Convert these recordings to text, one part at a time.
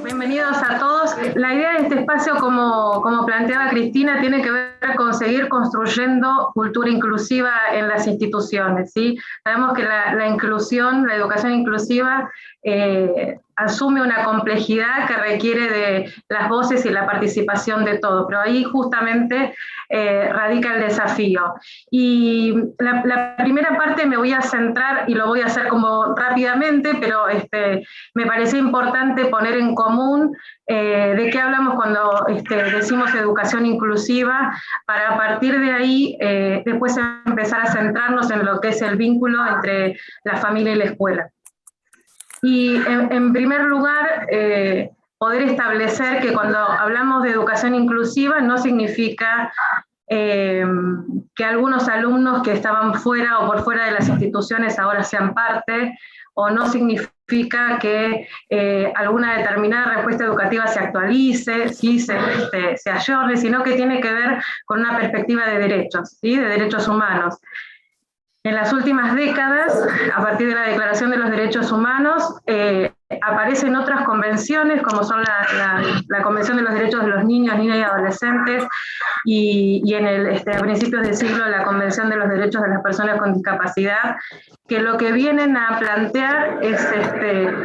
Bienvenidos a todos. La idea de este espacio, como planteaba Cristina, tiene que ver con seguir construyendo cultura inclusiva en las instituciones, ¿sí? Sabemos que la inclusión, la educación inclusiva, asume una complejidad que requiere de las voces y la participación de todos, pero ahí justamente radica el desafío. Y la primera parte me voy a centrar, y lo voy a hacer como rápidamente, pero me parece importante poner en común de qué hablamos cuando decimos educación inclusiva, para a partir de ahí después empezar a centrarnos en lo que es el vínculo entre la familia y la escuela. Y en primer lugar, poder establecer que cuando hablamos de educación inclusiva no significa que algunos alumnos que estaban fuera o por fuera de las instituciones ahora sean parte, o no significa que alguna determinada respuesta educativa se actualice, ¿sí? se ayorne, sino que tiene que ver con una perspectiva de derechos, ¿sí? De derechos humanos. En las últimas décadas, a partir de la Declaración de los Derechos Humanos, aparecen otras convenciones, como son la Convención de los Derechos de los Niños, Niñas y Adolescentes, y a principios del siglo la Convención de los Derechos de las Personas con Discapacidad, que lo que vienen a plantear es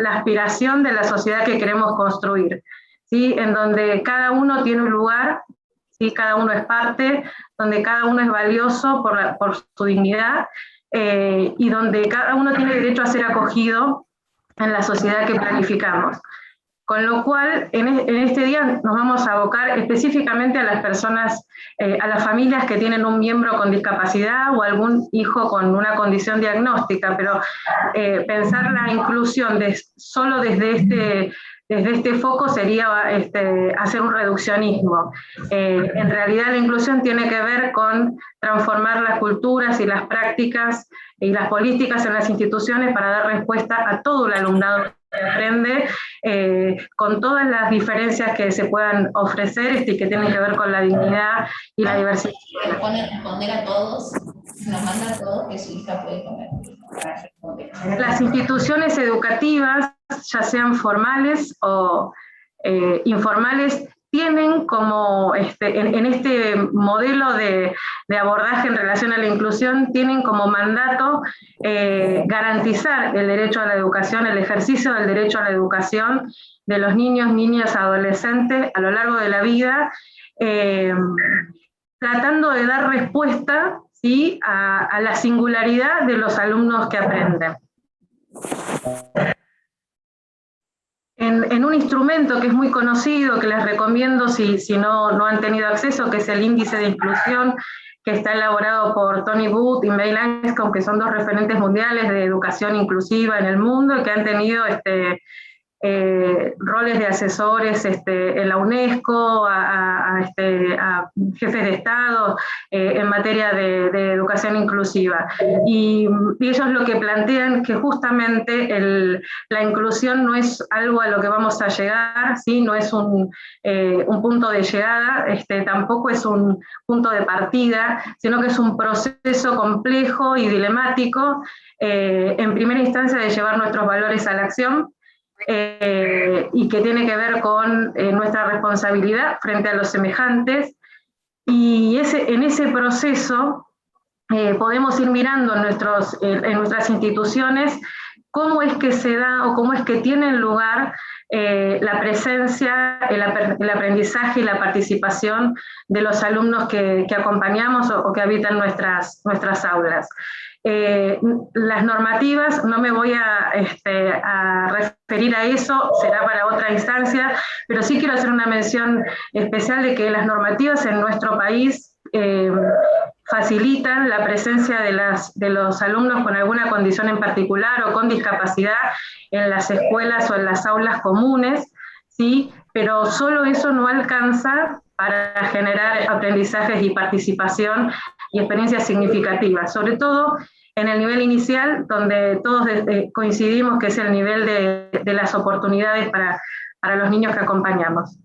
la aspiración de la sociedad que queremos construir, ¿sí? En donde cada uno tiene un lugar, ¿sí? Cada uno es parte, donde cada uno es valioso por su dignidad, y donde cada uno tiene derecho a ser acogido en la sociedad que planificamos. Con lo cual, en este día nos vamos a abocar específicamente a las personas, a las familias que tienen un miembro con discapacidad o algún hijo con una condición diagnóstica, pero pensar la inclusión solo desde este foco sería hacer un reduccionismo. En realidad la inclusión tiene que ver con transformar las culturas y las prácticas y las políticas en las instituciones para dar respuesta a todo el alumnado que aprende, con todas las diferencias que se puedan ofrecer y que tienen que ver con la dignidad y la diversidad. Pone responder a todos, nos manda a todos que su hija puede comer. Las instituciones educativas, ya sean formales o informales, tienen como, en este modelo de abordaje en relación a la inclusión, tienen como mandato garantizar el derecho a la educación, el ejercicio del derecho a la educación de los niños, niñas, adolescentes a lo largo de la vida, tratando de dar respuesta, ¿sí? a la singularidad de los alumnos que aprenden. En un instrumento que es muy conocido, que les recomiendo si no han tenido acceso, que es el índice de inclusión, que está elaborado por Tony Booth y May Lanscombe, que son dos referentes mundiales de educación inclusiva en el mundo, y que han tenido roles de asesores en la UNESCO, a jefes de Estado en materia de educación inclusiva. Y ellos lo que plantean que justamente la inclusión no es algo a lo que vamos a llegar, ¿sí? No es un punto de llegada, tampoco es un punto de partida, sino que es un proceso complejo y dilemático, en primera instancia de llevar nuestros valores a la acción, y que tiene que ver con nuestra responsabilidad frente a los semejantes, y en ese proceso podemos ir mirando en nuestras instituciones cómo es que se da o cómo es que tienen lugar la presencia, el aprendizaje y la participación de los alumnos que acompañamos o que habitan nuestras aulas. Las normativas, no me voy a referir a eso, será para otra instancia, pero sí quiero hacer una mención especial de que las normativas en nuestro país facilitan la presencia de los alumnos con alguna condición en particular o con discapacidad en las escuelas o en las aulas comunes, ¿sí? Pero solo eso no alcanza para generar aprendizajes y participación y experiencias significativas, sobre todo en el nivel inicial, donde todos coincidimos que es el nivel de las oportunidades para los niños que acompañamos.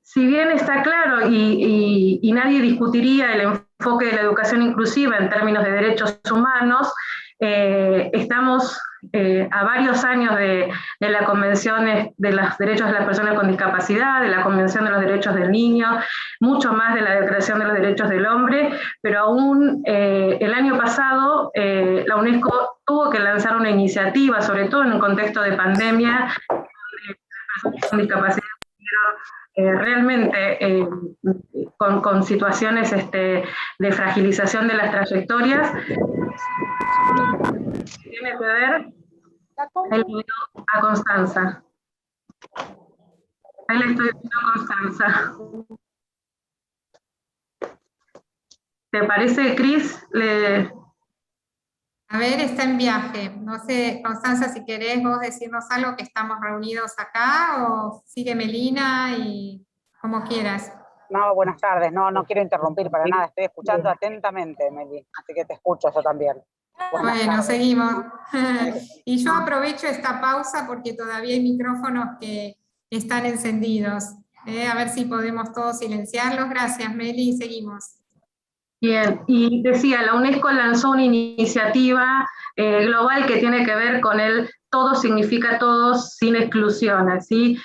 Si bien está claro y nadie discutiría el enfoque de la educación inclusiva en términos de derechos humanos, Estamos a varios años de la Convención de los Derechos de las Personas con Discapacidad, de la Convención de los Derechos del Niño, mucho más de la Declaración de los Derechos del Hombre, pero aún el año pasado la UNESCO tuvo que lanzar una iniciativa, sobre todo en un contexto de pandemia, de personas con discapacidad realmente con situaciones de fragilización de las trayectorias. Tiene que ver el video a Constanza. Ahí le estoy viendo a Constanza. ¿Te parece, Cris? A ver, está en viaje. No sé, Constanza, si querés vos decirnos algo, que estamos reunidos acá, o sigue Melina y como quieras. No, buenas tardes. No quiero interrumpir para nada. Estoy escuchando atentamente, Meli. Así que te escucho yo también. Bueno, seguimos. Y yo aprovecho esta pausa porque todavía hay micrófonos que están encendidos. A ver si podemos todos silenciarlos. Gracias, Meli. Seguimos. Bien, y decía, la UNESCO lanzó una iniciativa global que tiene que ver con el todos significa todos sin exclusiones, ¿sí?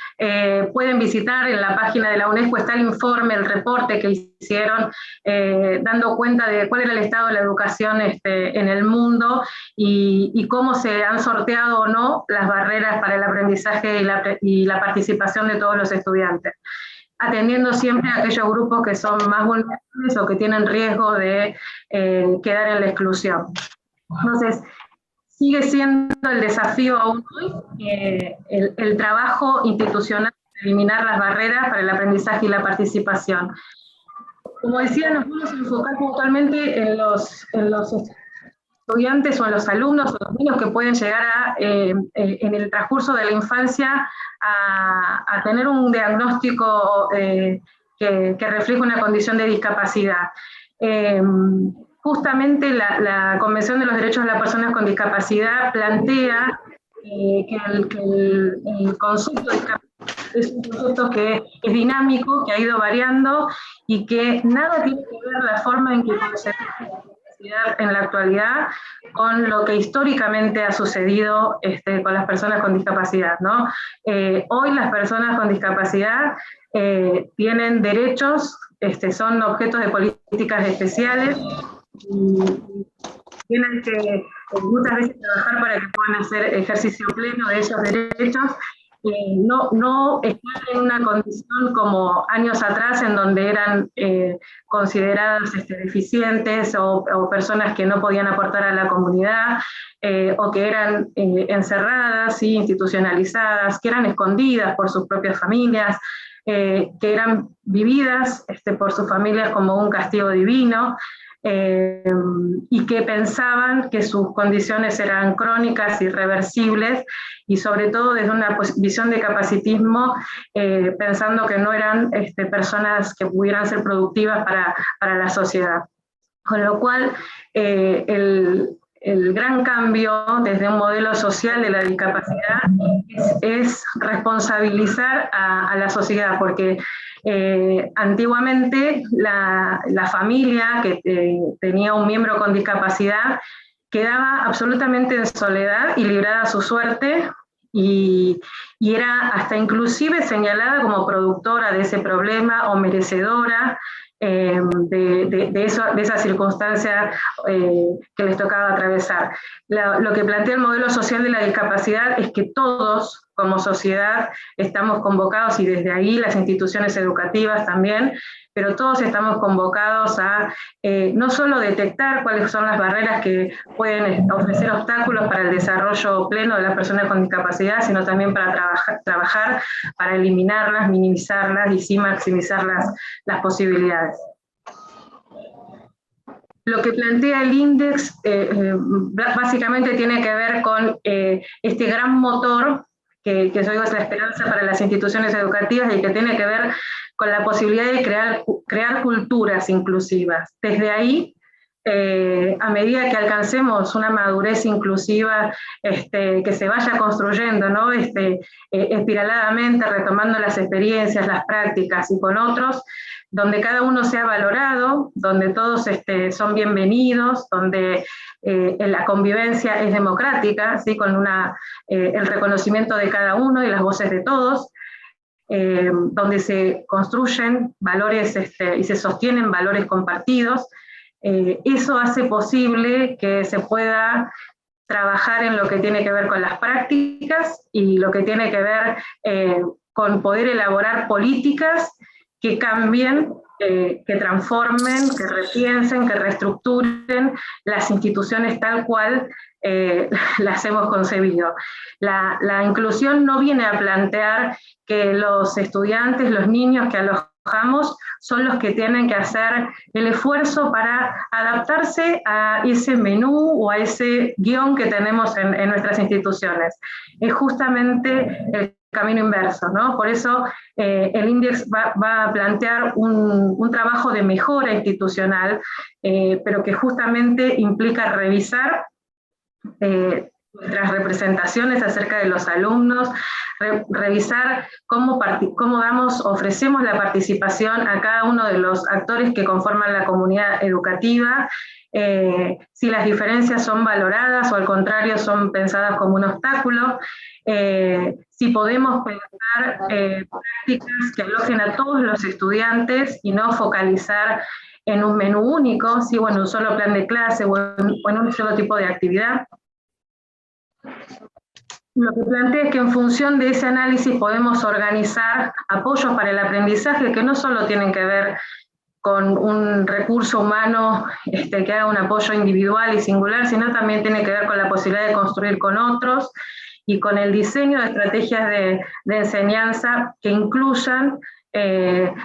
Pueden visitar en la página de la UNESCO, está el informe, el reporte que hicieron, dando cuenta de cuál era el estado de la educación en el mundo y cómo se han sorteado o no las barreras para el aprendizaje y la participación de todos los estudiantes, atendiendo siempre a aquellos grupos que son más vulnerables o que tienen riesgo de quedar en la exclusión. Entonces, sigue siendo el desafío aún hoy el trabajo institucional de eliminar las barreras para el aprendizaje y la participación. Como decía, nos vamos a enfocar puntualmente en los estudiantes o en los alumnos o los niños que pueden llegar en el transcurso de la infancia a tener un diagnóstico que refleja una condición de discapacidad. Justamente la Convención de los Derechos de las Personas con Discapacidad plantea que el concepto de discapacidad es un concepto que es dinámico, que ha ido variando y que nada tiene que ver la forma en que concebimos la discapacidad en la actualidad con lo que históricamente ha sucedido con las personas con discapacidad, ¿no? Hoy las personas con discapacidad tienen derechos, son objetos de políticas especiales, y tienen que muchas veces trabajar para que puedan hacer ejercicio pleno de esos derechos. No están en una condición como años atrás en donde eran consideradas deficientes o personas que no podían aportar a la comunidad o que eran encerradas, ¿sí? Institucionalizadas, que eran escondidas por sus propias familias, que eran vividas por sus familias como un castigo divino. Y que pensaban que sus condiciones eran crónicas, irreversibles, y sobre todo desde una visión de capacitismo, pensando que no eran personas que pudieran ser productivas para la sociedad. Con lo cual, el gran cambio desde un modelo social de la discapacidad es responsabilizar a la sociedad, porque antiguamente la familia que tenía un miembro con discapacidad quedaba absolutamente en soledad y librada a su suerte, y era hasta inclusive señalada como productora de ese problema o merecedora de esa circunstancia que les tocaba atravesar. Lo que plantea el modelo social de la discapacidad es que todos, como sociedad, estamos convocados, y desde ahí las instituciones educativas también, pero todos estamos convocados a no solo detectar cuáles son las barreras que pueden ofrecer obstáculos para el desarrollo pleno de las personas con discapacidad, sino también para trabajar para eliminarlas, minimizarlas y sí maximizar las posibilidades. Lo que plantea el INDEX básicamente tiene que ver con este gran motor que yo digo es la esperanza para las instituciones educativas, y que tiene que ver con la posibilidad de crear culturas inclusivas. Desde ahí a medida que alcancemos una madurez inclusiva que se vaya construyendo, ¿no? Espiraladamente, retomando las experiencias, las prácticas y con otros, donde cada uno sea valorado, donde todos son bienvenidos, donde la convivencia es democrática, ¿sí? Con el reconocimiento de cada uno y las voces de todos, donde se construyen valores y se sostienen valores compartidos. Eso hace posible que se pueda trabajar en lo que tiene que ver con las prácticas y lo que tiene que ver con poder elaborar políticas que cambien, que transformen, que repiensen, que reestructuren las instituciones tal cual las hemos concebido. La inclusión no viene a plantear que los estudiantes, los niños que alojamos, son los que tienen que hacer el esfuerzo para adaptarse a ese menú o a ese guión que tenemos en nuestras instituciones. Es justamente el camino inverso, ¿no? Por eso el INDEX va a plantear un trabajo de mejora institucional, pero que justamente implica revisar nuestras representaciones acerca de los alumnos, revisar cómo ofrecemos la participación a cada uno de los actores que conforman la comunidad educativa, si las diferencias son valoradas o al contrario son pensadas como un obstáculo, si podemos pensar prácticas que alojen a todos los estudiantes y no focalizar en un menú único, ¿sí? O en un solo plan de clase o en un solo tipo de actividad. Lo que plantea es que en función de ese análisis podemos organizar apoyos para el aprendizaje que no solo tienen que ver con un recurso humano que haga un apoyo individual y singular, sino también tiene que ver con la posibilidad de construir con otros y con el diseño de estrategias de enseñanza que incluyan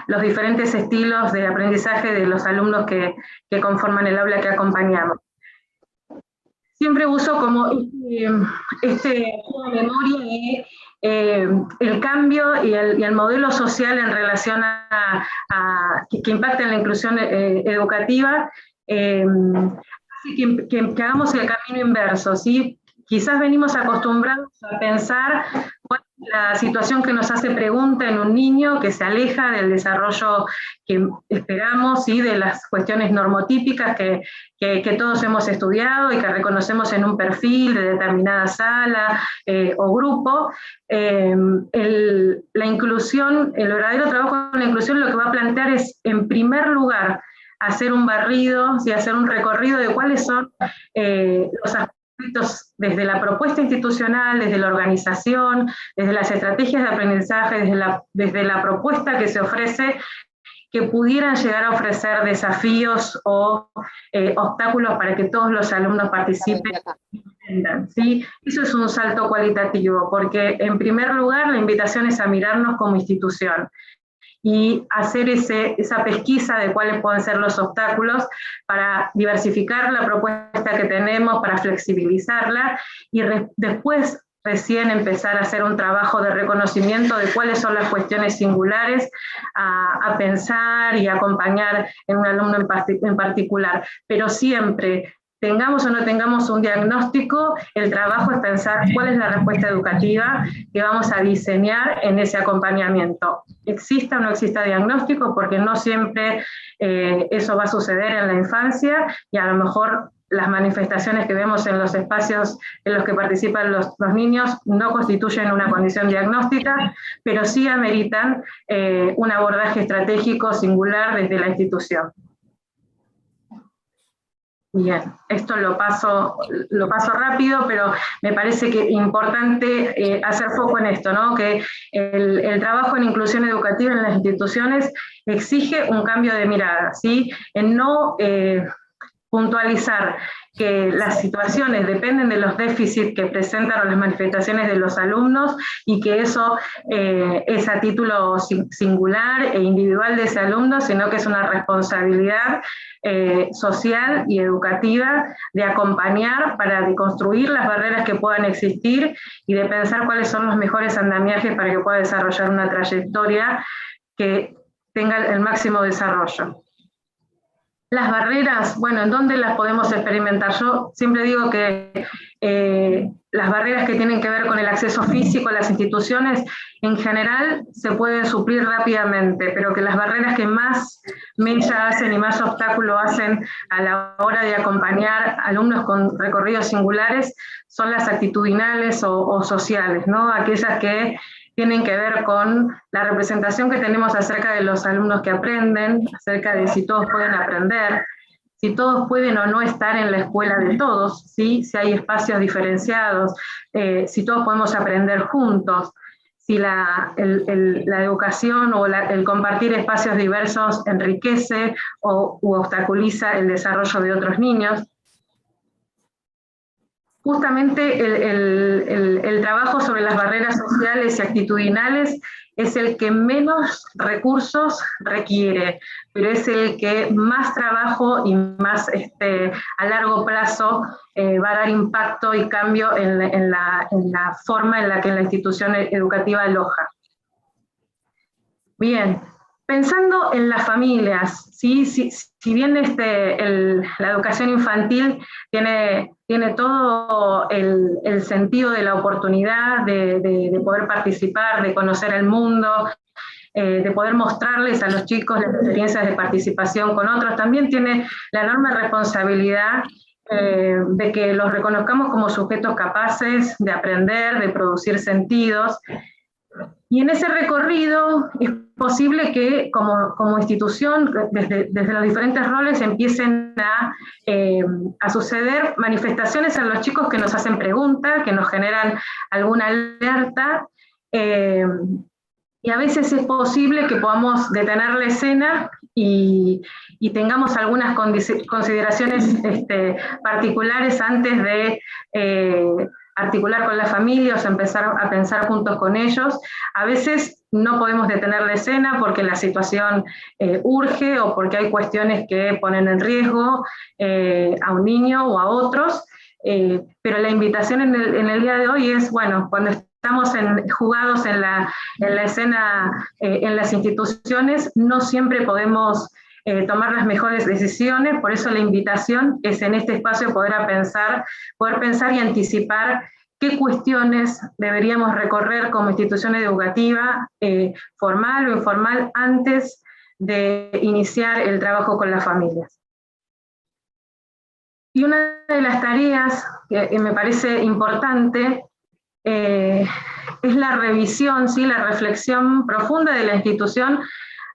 los diferentes estilos de aprendizaje de los alumnos que conforman el aula que acompañamos. Siempre uso como memoria de el cambio y el modelo social en relación que impacta en la inclusión educativa, así que hagamos el camino inverso, ¿sí? Quizás venimos acostumbrados a pensar cuál es la situación que nos hace pregunta en un niño que se aleja del desarrollo que esperamos, ¿sí? De las cuestiones normotípicas que todos hemos estudiado y que reconocemos en un perfil de determinada sala o grupo. La inclusión, el verdadero trabajo de la inclusión lo que va a plantear es, en primer lugar, hacer un barrido, ¿sí? Hacer un recorrido de cuáles son los aspectos desde la propuesta institucional, desde la organización, desde las estrategias de aprendizaje, desde la propuesta que se ofrece, que pudieran llegar a ofrecer desafíos o obstáculos para que todos los alumnos participen y aprendan, ¿sí? Eso es un salto cualitativo, porque en primer lugar la invitación es a mirarnos como institución y hacer esa pesquisa de cuáles pueden ser los obstáculos para diversificar la propuesta que tenemos, para flexibilizarla y después recién empezar a hacer un trabajo de reconocimiento de cuáles son las cuestiones singulares a pensar y acompañar en un alumno en particular. Pero siempre, tengamos o no tengamos un diagnóstico, el trabajo es pensar cuál es la respuesta educativa que vamos a diseñar en ese acompañamiento. Exista o no exista diagnóstico, porque no siempre eso va a suceder en la infancia, y a lo mejor las manifestaciones que vemos en los espacios en los que participan los niños no constituyen una condición diagnóstica, pero sí ameritan un abordaje estratégico singular desde la institución. Bien, esto lo paso rápido, pero me parece que es importante hacer foco en esto, ¿no? Que el trabajo en inclusión educativa en las instituciones exige un cambio de mirada, ¿sí? En no puntualizar que las situaciones dependen de los déficits que presentan o las manifestaciones de los alumnos y que eso es a título singular e individual de ese alumno, sino que es una responsabilidad social y educativa de acompañar para deconstruir las barreras que puedan existir y de pensar cuáles son los mejores andamiajes para que pueda desarrollar una trayectoria que tenga el máximo desarrollo. Las barreras, bueno, ¿en dónde las podemos experimentar? Yo siempre digo que las barreras que tienen que ver con el acceso físico a las instituciones, en general se pueden suplir rápidamente, pero que las barreras que más mella hacen y más obstáculo hacen a la hora de acompañar alumnos con recorridos singulares son las actitudinales o sociales, ¿no? Aquellas que tienen que ver con la representación que tenemos acerca de los alumnos que aprenden, acerca de si todos pueden aprender, si todos pueden o no estar en la escuela de todos, ¿sí? Si hay espacios diferenciados, si todos podemos aprender juntos, si la educación o el compartir espacios diversos enriquece u obstaculiza el desarrollo de otros niños. Justamente el trabajo sobre las barreras sociales y actitudinales es el que menos recursos requiere, pero es el que más trabajo y más a largo plazo va a dar impacto y cambio en la forma en la que la institución educativa aloja. Bien. Pensando en las familias, ¿sí? Si bien la educación infantil tiene todo el sentido de la oportunidad de poder participar, de conocer el mundo, de poder mostrarles a los chicos las experiencias de participación con otros, también tiene la enorme responsabilidad de que los reconozcamos como sujetos capaces de aprender, de producir sentidos. Y en ese recorrido es posible que como institución, desde los diferentes roles, empiecen a suceder manifestaciones en los chicos que nos hacen preguntas, que nos generan alguna alerta, y a veces es posible que podamos detener la escena y tengamos algunas consideraciones particulares antes de articular con la familia o empezar a pensar juntos con ellos. A veces no podemos detener la escena porque la situación urge o porque hay cuestiones que ponen en riesgo a un niño o a otros, pero la invitación en el día de hoy es, bueno, cuando estamos jugados en la escena, en las instituciones, no siempre podemos tomar las mejores decisiones, por eso la invitación es en este espacio poder pensar y anticipar qué cuestiones deberíamos recorrer como institución educativa, formal o informal, antes de iniciar el trabajo con las familias. Y una de las tareas que me parece importante es la revisión, ¿sí? La reflexión profunda de la institución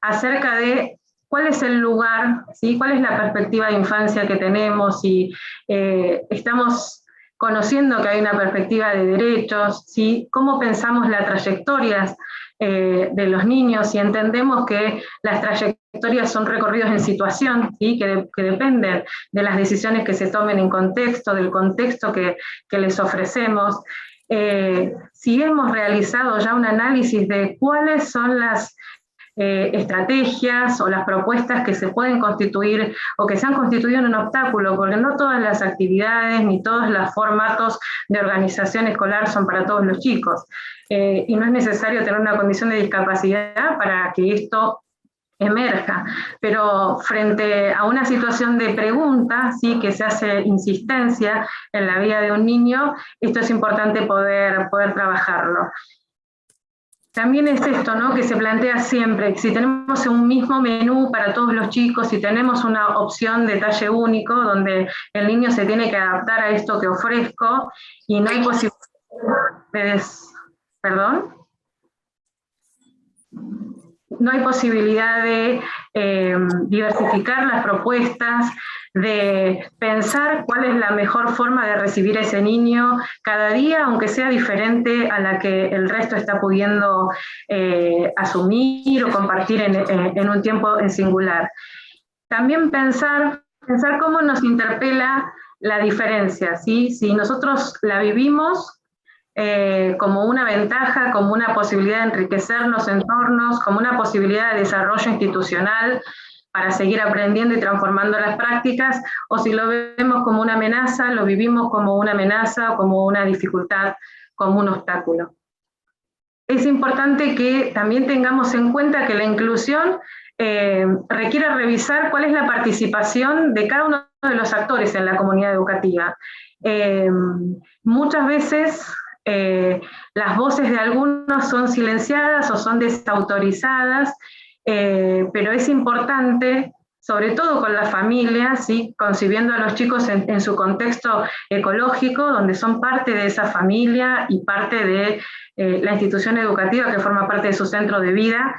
acerca de cuál es el lugar, ¿sí? Cuál es la perspectiva de infancia que tenemos, si estamos conociendo que hay una perspectiva de derechos, ¿sí? Cómo pensamos las trayectorias de los niños, si entendemos que las trayectorias son recorridos en situación, ¿sí? que dependen de las decisiones que se tomen en contexto, del contexto que les ofrecemos. Si hemos realizado ya un análisis de cuáles son las estrategias o las propuestas que se pueden constituir o que se han constituido en un obstáculo, porque no todas las actividades ni todos los formatos de organización escolar son para todos los chicos. Y no es necesario tener una condición de discapacidad para que esto emerja, pero frente a una situación de pregunta, ¿sí? Que se hace insistencia en la vida de un niño, esto es importante poder trabajarlo. También es esto, ¿no? Que se plantea siempre, que si tenemos un mismo menú para todos los chicos, si tenemos una opción de talle único, donde el niño se tiene que adaptar a esto que ofrezco, y no hay posibilidades, ¿perdón? No hay posibilidad de diversificar las propuestas, de pensar cuál es la mejor forma de recibir a ese niño cada día, aunque sea diferente a la que el resto está pudiendo asumir o compartir en un tiempo en singular. También pensar cómo nos interpela la diferencia, ¿sí? Si nosotros la vivimos como una ventaja, como una posibilidad de enriquecer los entornos, como una posibilidad de desarrollo institucional para seguir aprendiendo y transformando las prácticas, o si lo vemos como una amenaza, lo vivimos como una amenaza o como una dificultad, como un obstáculo. es importante que también tengamos en cuenta que la inclusión requiere revisar cuál es la participación de cada uno de los actores en la comunidad educativa. Muchas veces las voces de algunos son silenciadas o son desautorizadas, pero es importante, sobre todo con las familias, ¿sí? Concibiendo a los chicos en su contexto ecológico, donde son parte de esa familia y parte de la institución educativa que forma parte de su centro de vida,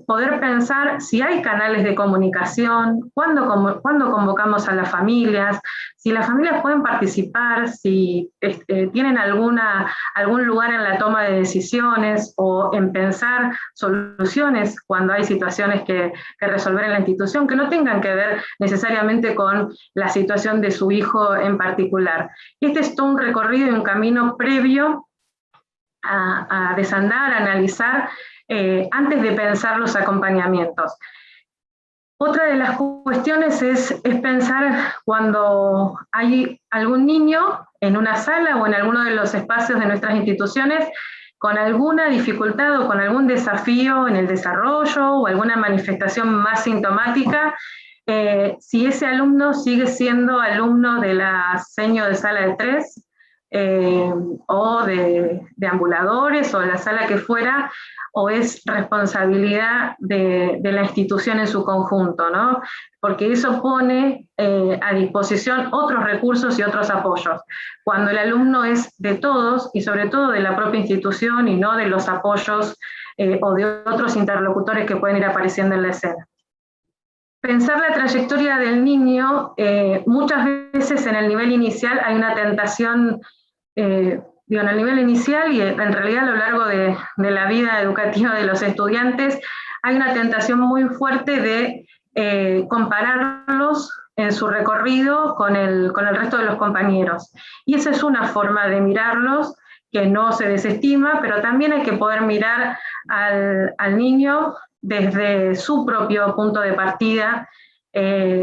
poder pensar si hay canales de comunicación, cuándo convocamos a las familias, si las familias pueden participar, si tienen algún lugar en la toma de decisiones o en pensar soluciones cuando hay situaciones que resolver en la institución, que no tengan que ver necesariamente con la situación de su hijo en particular. Este es todo un recorrido y un camino previo a desandar, a analizar, antes de pensar los acompañamientos. Otra de las cuestiones es pensar cuando hay algún niño en una sala o en alguno de los espacios de nuestras instituciones con alguna dificultad o con algún desafío en el desarrollo o alguna manifestación más sintomática, si ese alumno sigue siendo alumno de la seño de sala de 3, o de ambuladores o de la sala que fuera, o es responsabilidad de la institución en su conjunto, ¿no? Porque eso pone a disposición otros recursos y otros apoyos. Cuando el alumno es de todos y sobre todo de la propia institución y no de los apoyos o de otros interlocutores que pueden ir apareciendo en la escena. Pensar la trayectoria del niño, muchas veces en el nivel inicial hay una tentación, digo, en el nivel inicial y en realidad a lo largo de la vida educativa de los estudiantes, hay una tentación muy fuerte de compararlos en su recorrido con el resto de los compañeros. Y esa es una forma de mirarlos que no se desestima, pero también hay que poder mirar al niño desde su propio punto de partida,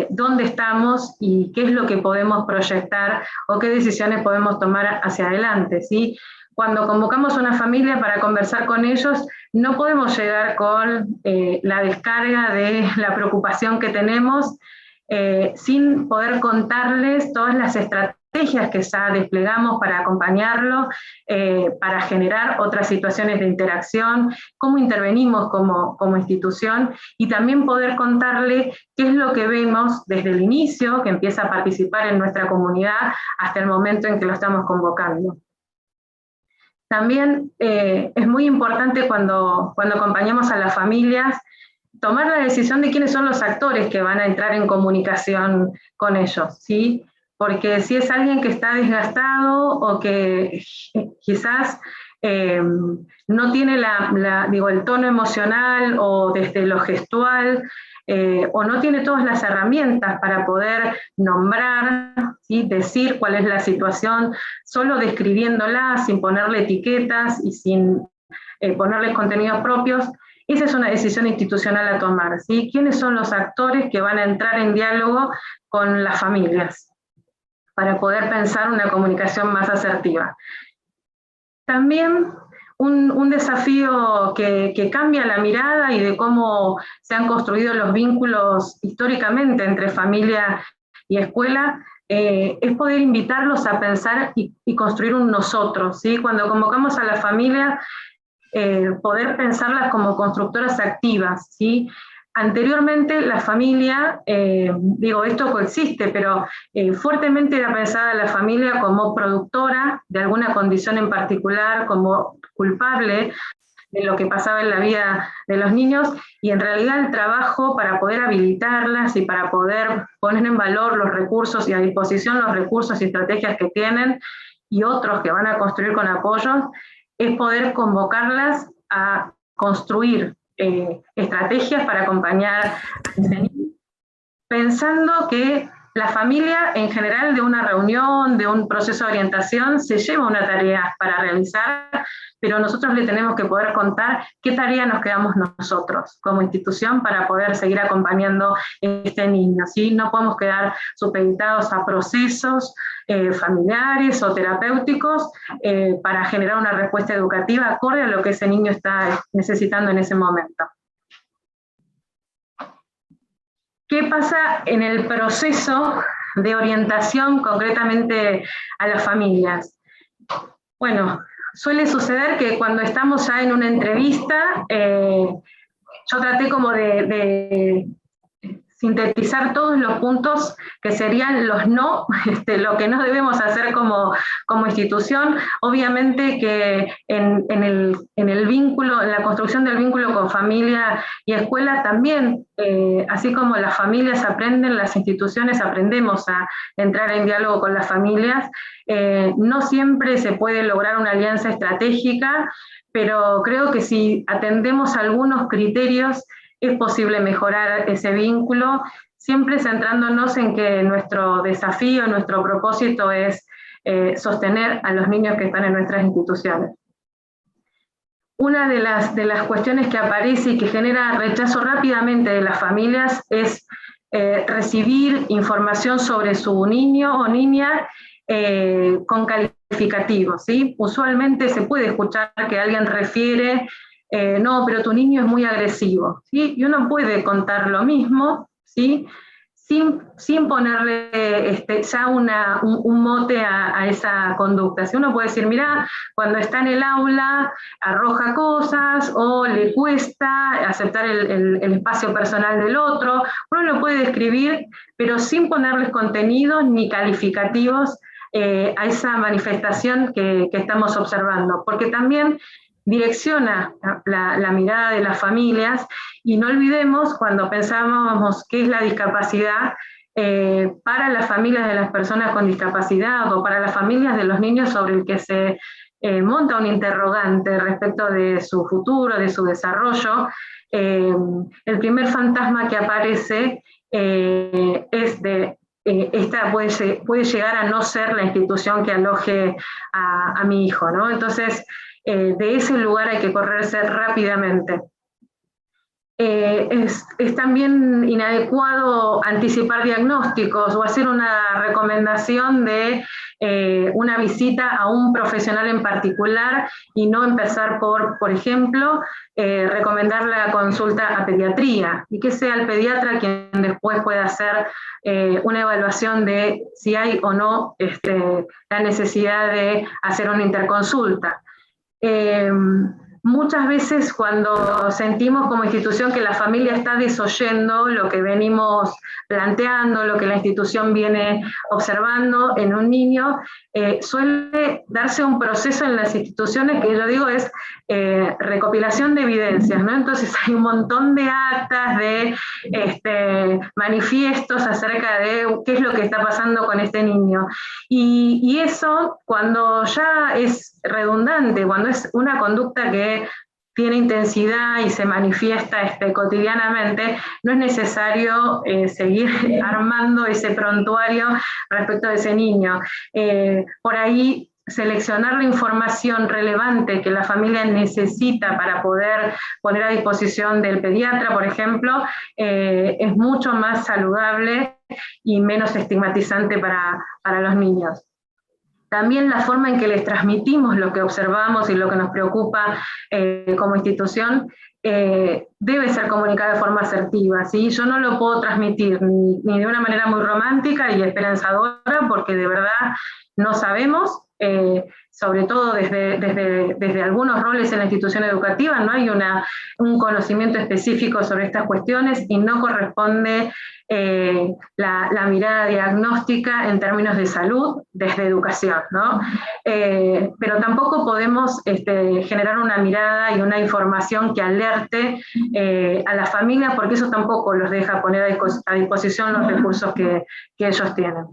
dónde estamos y qué es lo que podemos proyectar o qué decisiones podemos tomar hacia adelante, ¿sí? Cuando convocamos a una familia para conversar con ellos, no podemos llegar con la descarga de la preocupación que tenemos sin poder contarles todas las estrategias que ya desplegamos para acompañarlo, para generar otras situaciones de interacción, cómo intervenimos como institución y también poder contarle qué es lo que vemos desde el inicio, que empieza a participar en nuestra comunidad, hasta el momento en que lo estamos convocando. También es muy importante cuando acompañamos a las familias tomar la decisión de quiénes son los actores que van a entrar en comunicación con ellos, ¿sí? Porque si es alguien que está desgastado o que quizás no tiene el tono emocional o desde lo gestual, o no tiene todas las herramientas para poder nombrar, ¿sí? Decir cuál es la situación, solo describiéndola, sin ponerle etiquetas y sin ponerles contenidos propios, esa es una decisión institucional a tomar, ¿sí? ¿Quiénes son los actores que van a entrar en diálogo con las familias para poder pensar una comunicación más asertiva? También un desafío que cambia la mirada y de cómo se han construido los vínculos históricamente entre familia y escuela, es poder invitarlos a pensar y construir un nosotros, ¿sí? Cuando convocamos a la familia, poder pensarlas como constructoras activas, ¿sí? Anteriormente la familia, esto coexiste, pero fuertemente era pensada la familia como productora de alguna condición en particular, como culpable de lo que pasaba en la vida de los niños, y en realidad el trabajo para poder habilitarlas y para poder poner en valor los recursos y a disposición los recursos y estrategias que tienen, y otros que van a construir con apoyos, es poder convocarlas a construir estrategias para acompañar a ese niño, pensando que la familia en general de una reunión, de un proceso de orientación, se lleva una tarea para realizar, pero nosotros le tenemos que poder contar qué tarea nos quedamos nosotros como institución para poder seguir acompañando a este niño, ¿sí? No podemos quedar supeditados a procesos familiares o terapéuticos para generar una respuesta educativa acorde a lo que ese niño está necesitando en ese momento. ¿Qué pasa en el proceso de orientación concretamente a las familias? Bueno, suele suceder que cuando estamos ya en una entrevista, yo traté como de sintetizar todos los puntos que serían los no, lo que no debemos hacer como institución. Obviamente que en el vínculo, en la construcción del vínculo con familia y escuela también, así como las familias aprenden, las instituciones aprendemos a entrar en diálogo con las familias. No siempre se puede lograr una alianza estratégica, pero creo que si atendemos algunos criterios, es posible mejorar ese vínculo, siempre centrándonos en que nuestro desafío, nuestro propósito es sostener a los niños que están en nuestras instituciones. Una de las cuestiones que aparece y que genera rechazo rápidamente de las familias es recibir información sobre su niño o niña con calificativos, ¿sí? Usualmente se puede escuchar que alguien refiere no, pero tu niño es muy agresivo, ¿sí? Y uno puede contar lo mismo, ¿sí? Sin ponerle ya un mote a esa conducta. Si uno puede decir, mirá, cuando está en el aula arroja cosas o le cuesta aceptar el espacio personal del otro, uno lo puede describir, pero sin ponerles contenidos ni calificativos a esa manifestación que estamos observando, porque también direcciona la mirada de las familias, y no olvidemos cuando pensábamos qué es la discapacidad para las familias de las personas con discapacidad o para las familias de los niños sobre el que se monta un interrogante respecto de su futuro, de su desarrollo. El primer fantasma que aparece es de esta puede llegar a no ser la institución que aloje a mi hijo, ¿no? Entonces, de ese lugar hay que correrse rápidamente. Es también inadecuado anticipar diagnósticos o hacer una recomendación de una visita a un profesional en particular y no empezar por ejemplo, recomendar la consulta a pediatría y que sea el pediatra quien después pueda hacer una evaluación de si hay o no la necesidad de hacer una interconsulta. Muchas veces cuando sentimos como institución que la familia está desoyendo lo que venimos planteando, lo que la institución viene observando en un niño, suele darse un proceso en las instituciones que yo digo es recopilación de evidencias, ¿no? Entonces hay un montón de actas, de manifiestos acerca de qué es lo que está pasando con este niño. Y eso, cuando ya es redundante, cuando es una conducta que tiene intensidad y se manifiesta cotidianamente, no es necesario seguir armando ese prontuario respecto de ese niño. Por ahí seleccionar la información relevante que la familia necesita para poder poner a disposición del pediatra, por ejemplo, es mucho más saludable y menos estigmatizante para los niños. También la forma en que les transmitimos lo que observamos y lo que nos preocupa como institución debe ser comunicada de forma asertiva, ¿sí? Yo no lo puedo transmitir ni de una manera muy romántica y esperanzadora, porque de verdad no sabemos, sobre todo desde algunos roles en la institución educativa, no hay un conocimiento específico sobre estas cuestiones y no corresponde la mirada diagnóstica en términos de salud desde educación, ¿no? Pero tampoco podemos generar una mirada y una información que alerte a la familia, porque eso tampoco los deja poner a disposición los recursos que ellos tienen.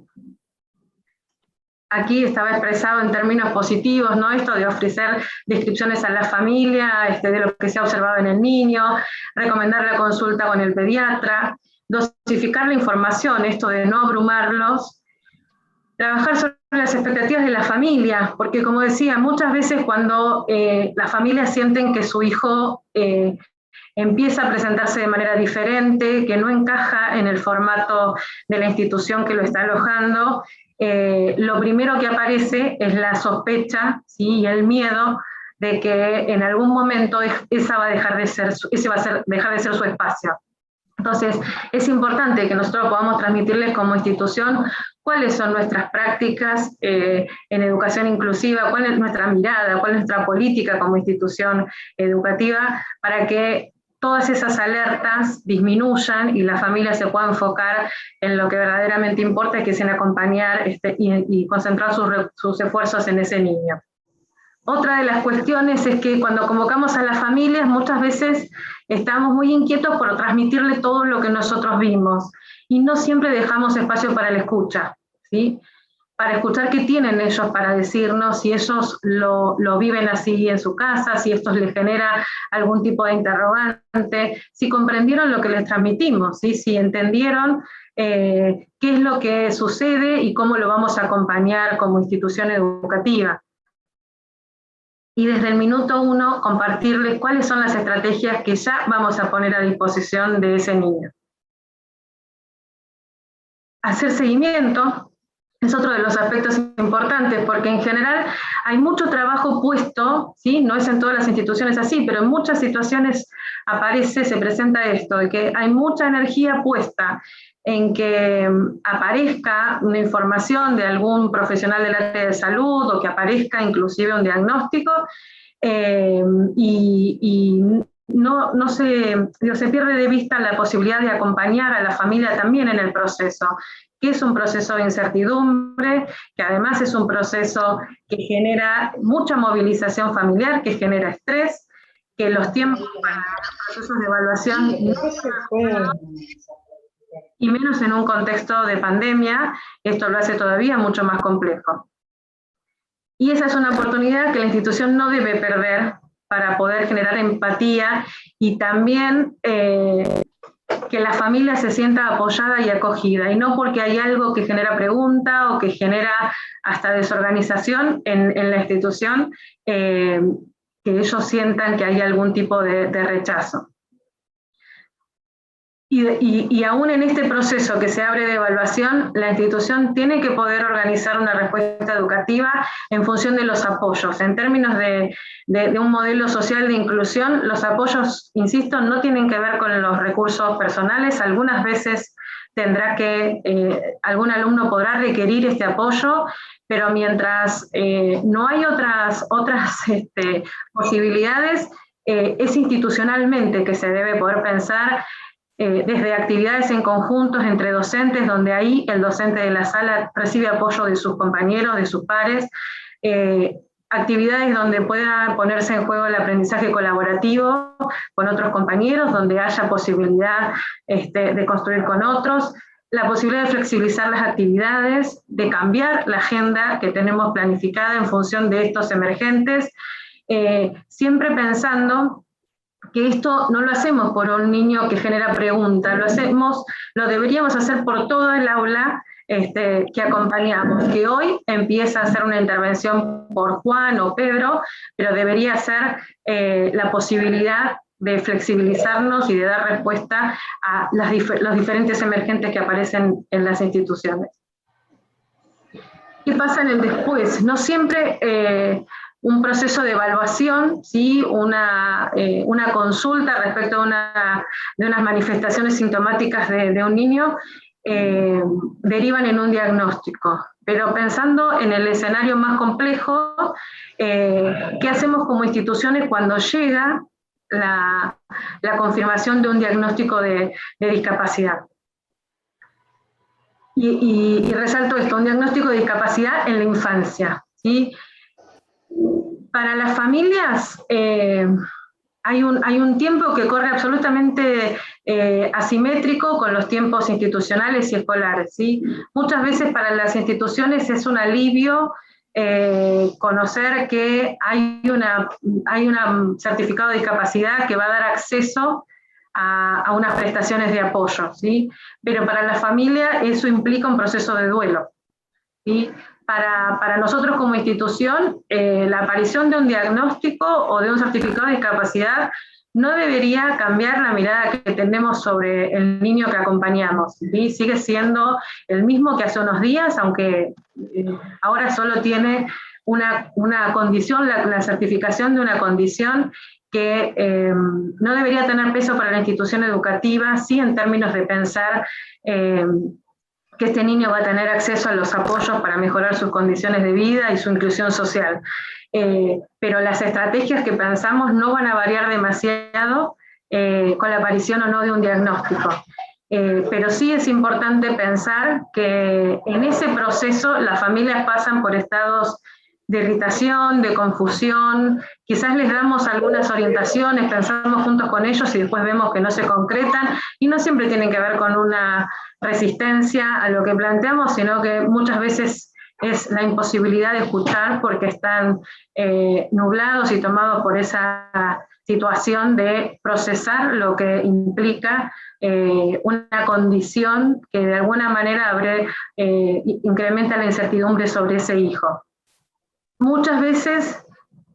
Aquí estaba expresado en términos positivos, ¿no? Esto de ofrecer descripciones a la familia, de lo que se ha observado en el niño, recomendar la consulta con el pediatra. dosificar la información, esto de no abrumarlos, trabajar sobre las expectativas de la familia, porque como decía, muchas veces cuando las familias sienten que su hijo empieza a presentarse de manera diferente, que no encaja en el formato de la institución que lo está alojando, lo primero que aparece es la sospecha, ¿sí? Y el miedo de que en algún momento ese va a dejar de ser su espacio. Entonces, es importante que nosotros podamos transmitirles como institución cuáles son nuestras prácticas en educación inclusiva, cuál es nuestra mirada, cuál es nuestra política como institución educativa, para que todas esas alertas disminuyan y la familia se pueda enfocar en lo que verdaderamente importa, que es en acompañar y concentrar sus esfuerzos en ese niño. Otra de las cuestiones es que cuando convocamos a las familias muchas veces estamos muy inquietos por transmitirle todo lo que nosotros vimos y no siempre dejamos espacio para la escucha, ¿sí? Para escuchar qué tienen ellos para decirnos, si ellos lo viven así en su casa, si esto les genera algún tipo de interrogante, si comprendieron lo que les transmitimos, ¿sí? Si entendieron qué es lo que sucede y cómo lo vamos a acompañar como institución educativa. Y desde el minuto 1 compartirles cuáles son las estrategias que ya vamos a poner a disposición de ese niño. Hacer seguimiento es otro de los aspectos importantes, porque en general hay mucho trabajo puesto, ¿sí? No es en todas las instituciones así, pero en muchas situaciones se presenta esto, de que hay mucha energía puesta en que aparezca una información de algún profesional del área de salud o que aparezca inclusive un diagnóstico y no se pierde de vista la posibilidad de acompañar a la familia también en el proceso, que es un proceso de incertidumbre, que además es un proceso que genera mucha movilización familiar, que genera estrés, que los tiempos para los procesos de evaluación no son y menos en un contexto de pandemia, esto lo hace todavía mucho más complejo. Y esa es una oportunidad que la institución no debe perder para poder generar empatía y también que la familia se sienta apoyada y acogida, y no porque hay algo que genera pregunta o que genera hasta desorganización en la institución, que ellos sientan que hay algún tipo de rechazo. Y aún en este proceso que se abre de evaluación, la institución tiene que poder organizar una respuesta educativa en función de los apoyos. En términos de un modelo social de inclusión, los apoyos, insisto, no tienen que ver con los recursos personales. Algunas veces algún alumno podrá requerir este apoyo, pero mientras no hay otras posibilidades, es institucionalmente que se debe poder pensar desde actividades en conjuntos entre docentes, donde ahí el docente de la sala recibe apoyo de sus compañeros, de sus pares, actividades donde pueda ponerse en juego el aprendizaje colaborativo con otros compañeros, donde haya posibilidad de construir con otros, la posibilidad de flexibilizar las actividades, de cambiar la agenda que tenemos planificada en función de estos emergentes, siempre pensando que esto no lo hacemos por un niño que genera preguntas, lo deberíamos hacer por todo el aula que acompañamos, que hoy empieza a hacer una intervención por Juan o Pedro, pero debería ser la posibilidad de flexibilizarnos y de dar respuesta a los diferentes emergentes que aparecen en las instituciones. ¿Qué pasa en el después? No siempre un proceso de evaluación, ¿sí? una consulta respecto a de unas manifestaciones sintomáticas de un niño, derivan en un diagnóstico. Pero pensando en el escenario más complejo, ¿qué hacemos como instituciones cuando llega la confirmación de un diagnóstico de discapacidad? Y resalto esto, un diagnóstico de discapacidad en la infancia, ¿sí? Para las familias hay un tiempo que corre absolutamente asimétrico con los tiempos institucionales y escolares, ¿sí? Muchas veces para las instituciones es un alivio conocer que hay un certificado de discapacidad que va a dar acceso a unas prestaciones de apoyo, ¿sí? Pero para la familia eso implica un proceso de duelo, ¿sí? Para nosotros como institución, la aparición de un diagnóstico o de un certificado de discapacidad no debería cambiar la mirada que tenemos sobre el niño que acompañamos, ¿sí? Sigue siendo el mismo que hace unos días, aunque ahora solo tiene una condición, la certificación de una condición que no debería tener peso para la institución educativa, sí en términos de pensar que este niño va a tener acceso a los apoyos para mejorar sus condiciones de vida y su inclusión social. Pero las estrategias que pensamos no van a variar demasiado con la aparición o no de un diagnóstico. Pero sí es importante pensar que en ese proceso las familias pasan por estados de irritación, de confusión, quizás les damos algunas orientaciones, pensamos juntos con ellos y después vemos que no se concretan, y no siempre tienen que ver con una resistencia a lo que planteamos, sino que muchas veces es la imposibilidad de escuchar porque están nublados y tomados por esa situación de procesar lo que implica una condición que de alguna manera incrementa la incertidumbre sobre ese hijo. Muchas veces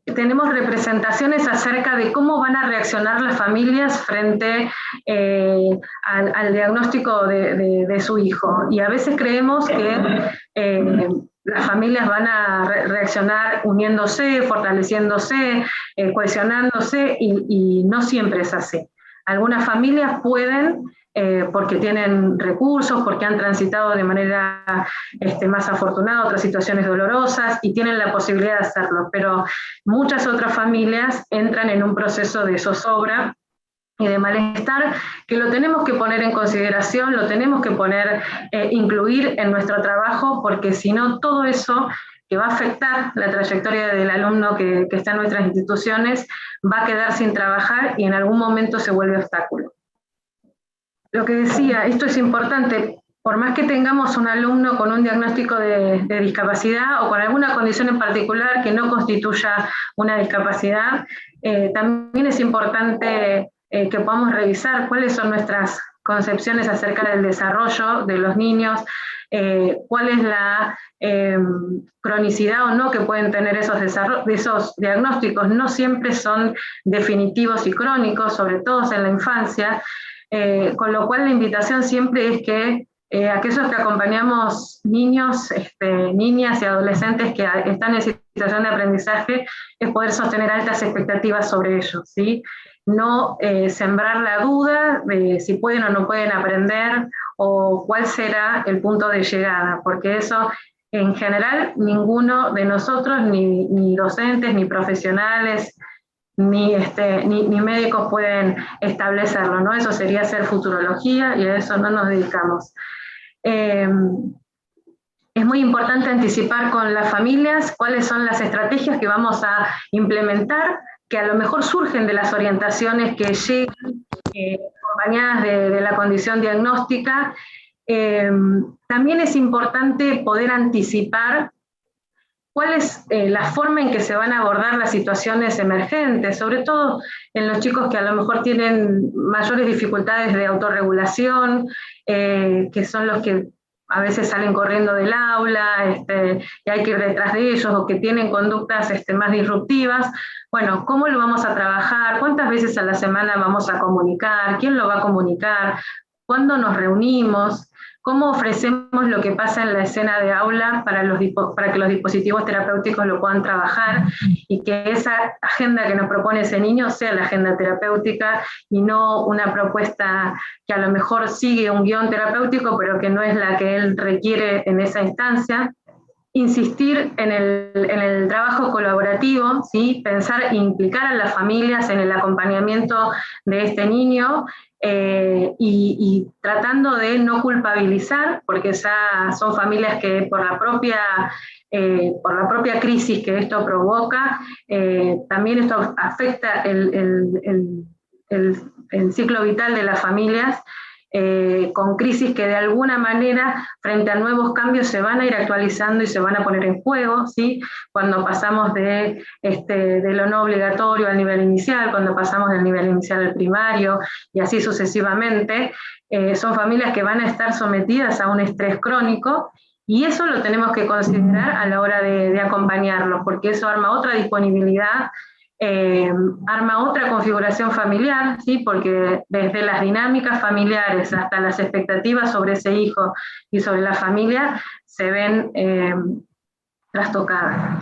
tenemos representaciones acerca de cómo van a reaccionar las familias frente al diagnóstico de su hijo. Y a veces creemos que las familias van a reaccionar uniéndose, fortaleciéndose, cohesionándose, y no siempre es así. Algunas familias pueden, porque tienen recursos, porque han transitado de manera más afortunada otras situaciones dolorosas y tienen la posibilidad de hacerlo, pero muchas otras familias entran en un proceso de zozobra y de malestar que lo tenemos que poner en consideración, lo tenemos que incluir en nuestro trabajo, porque si no todo eso que va a afectar la trayectoria del alumno que está en nuestras instituciones va a quedar sin trabajar y en algún momento se vuelve obstáculo. Lo que decía, esto es importante, por más que tengamos un alumno con un diagnóstico de discapacidad o con alguna condición en particular que no constituya una discapacidad, también es importante que podamos revisar cuáles son nuestras concepciones acerca del desarrollo de los niños, cuál es la cronicidad o no que pueden tener esos diagnósticos. No siempre son definitivos y crónicos, sobre todo en la infancia, con lo cual la invitación siempre es que aquellos que acompañamos niños, niñas y adolescentes que están en situación de aprendizaje, es poder sostener altas expectativas sobre ellos, ¿sí? No sembrar la duda de si pueden o no pueden aprender o cuál será el punto de llegada, porque eso en general ninguno de nosotros, ni docentes, ni profesionales, ni médicos pueden establecerlo, ¿no? Eso sería hacer futurología y a eso no nos dedicamos. Es muy importante anticipar con las familias cuáles son las estrategias que vamos a implementar, que a lo mejor surgen de las orientaciones que llegan acompañadas de la condición diagnóstica. También es importante poder anticipar cuál es la forma en que se van a abordar las situaciones emergentes, sobre todo en los chicos que a lo mejor tienen mayores dificultades de autorregulación, que son los que a veces salen corriendo del aula y hay que ir detrás de ellos, o que tienen conductas más disruptivas. Bueno, ¿cómo lo vamos a trabajar? ¿Cuántas veces a la semana vamos a comunicar? ¿Quién lo va a comunicar? ¿Cuándo nos reunimos? ¿Cómo ofrecemos lo que pasa en la escena de aula para que los dispositivos terapéuticos lo puedan trabajar y que esa agenda que nos propone ese niño sea la agenda terapéutica y no una propuesta que a lo mejor sigue un guión terapéutico pero que no es la que él requiere en esa instancia? Insistir en el trabajo colaborativo, ¿sí? Pensar e implicar a las familias en el acompañamiento de este niño, y tratando de no culpabilizar, porque ya son familias que por la propia crisis que esto provoca, también esto afecta el ciclo vital de las familias, con crisis que de alguna manera, frente a nuevos cambios, se van a ir actualizando y se van a poner en juego, ¿sí? Cuando pasamos de lo no obligatorio al nivel inicial, cuando pasamos del nivel inicial al primario, y así sucesivamente, son familias que van a estar sometidas a un estrés crónico, y eso lo tenemos que considerar a la hora de acompañarlos, porque eso arma otra disponibilidad, arma otra configuración familiar, ¿sí? Porque desde las dinámicas familiares hasta las expectativas sobre ese hijo y sobre la familia se ven trastocadas.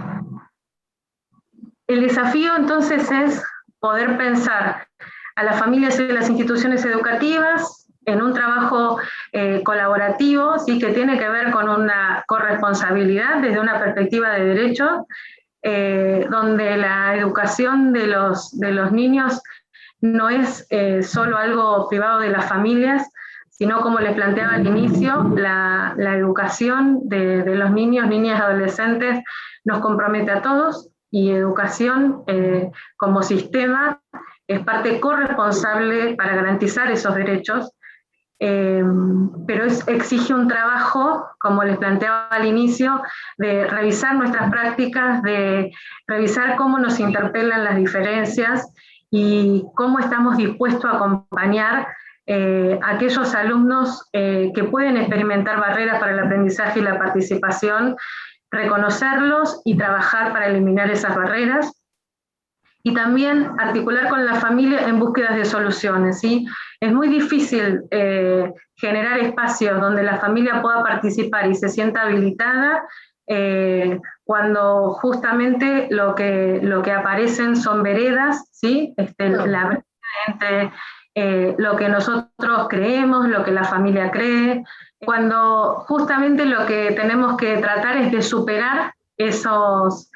El desafío entonces es poder pensar a las familias y las instituciones educativas en un trabajo colaborativo, ¿sí? Que tiene que ver con una corresponsabilidad desde una perspectiva de derechos, donde la educación de los niños no es solo algo privado de las familias, sino, como les planteaba al inicio, la educación de los niños, niñas y adolescentes nos compromete a todos, y educación como sistema es parte corresponsable para garantizar esos derechos, pero exige un trabajo, como les planteaba al inicio, de revisar nuestras prácticas, de revisar cómo nos interpelan las diferencias y cómo estamos dispuestos a acompañar a aquellos alumnos que pueden experimentar barreras para el aprendizaje y la participación, reconocerlos y trabajar para eliminar esas barreras, y también articular con la familia en búsquedas de soluciones, ¿sí? Es muy difícil generar espacios donde la familia pueda participar y se sienta habilitada cuando justamente lo que aparecen son veredas, ¿sí? La brecha entre lo que nosotros creemos, lo que la familia cree, cuando justamente lo que tenemos que tratar es de superar esas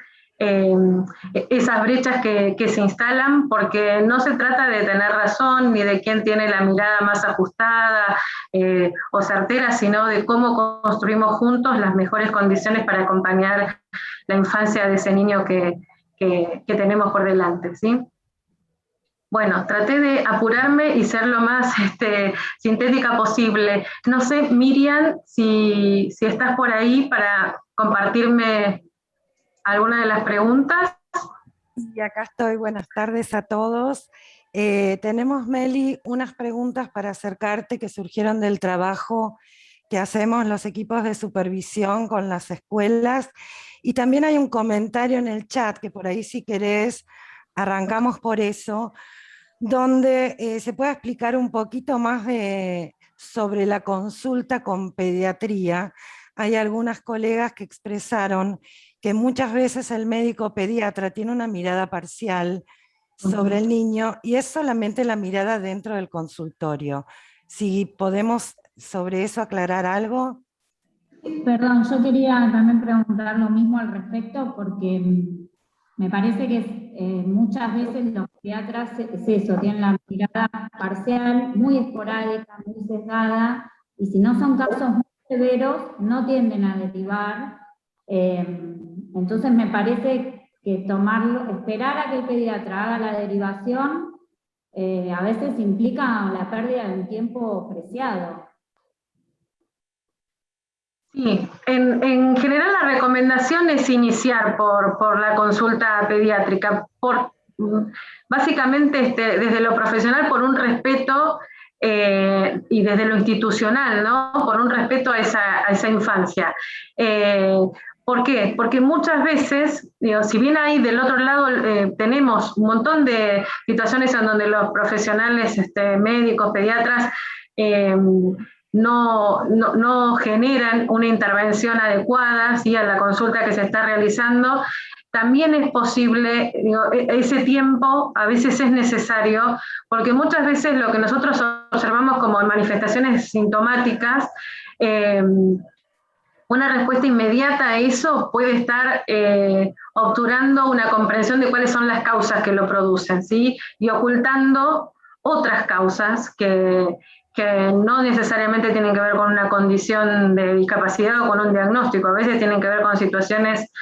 brechas que se instalan, porque no se trata de tener razón ni de quién tiene la mirada más ajustada o certera, sino de cómo construimos juntos las mejores condiciones para acompañar la infancia de ese niño que tenemos por delante, ¿sí? Bueno, traté de apurarme y ser lo más sintética posible. No sé, Miriam, si estás por ahí para compartirme alguna de las preguntas. Y acá estoy, buenas tardes a todos. Tenemos, Meli, unas preguntas para acercarte que surgieron del trabajo que hacemos los equipos de supervisión con las escuelas, y también hay un comentario en el chat que por ahí, si querés, arrancamos por eso, donde se puede explicar un poquito más sobre la consulta con pediatría. Hay algunas colegas que expresaron que muchas veces el médico pediatra tiene una mirada parcial sobre el niño y es solamente la mirada dentro del consultorio. Si podemos sobre eso aclarar algo. Perdón, yo quería también preguntar lo mismo al respecto, porque me parece que muchas veces los pediatras es eso, tienen la mirada parcial, muy esporádica, muy sesgada, y si no son casos muy severos, no tienden a derivar. Entonces me parece que esperar a que el pediatra haga la derivación, a veces implica la pérdida de un tiempo preciado. Sí, en general la recomendación es iniciar por la consulta pediátrica, básicamente desde lo profesional, por un respeto y desde lo institucional, ¿no? Por un respeto a esa infancia. ¿Por qué? Porque muchas veces, si bien ahí del otro lado tenemos un montón de situaciones en donde los profesionales, médicos, pediatras, no generan una intervención adecuada, ¿sí? A la consulta que se está realizando, también es posible, ese tiempo a veces es necesario, porque muchas veces lo que nosotros observamos como manifestaciones sintomáticas, una respuesta inmediata a eso puede estar obturando una comprensión de cuáles son las causas que lo producen, ¿sí? Y ocultando otras causas que no necesariamente tienen que ver con una condición de discapacidad o con un diagnóstico, a veces tienen que ver con situaciones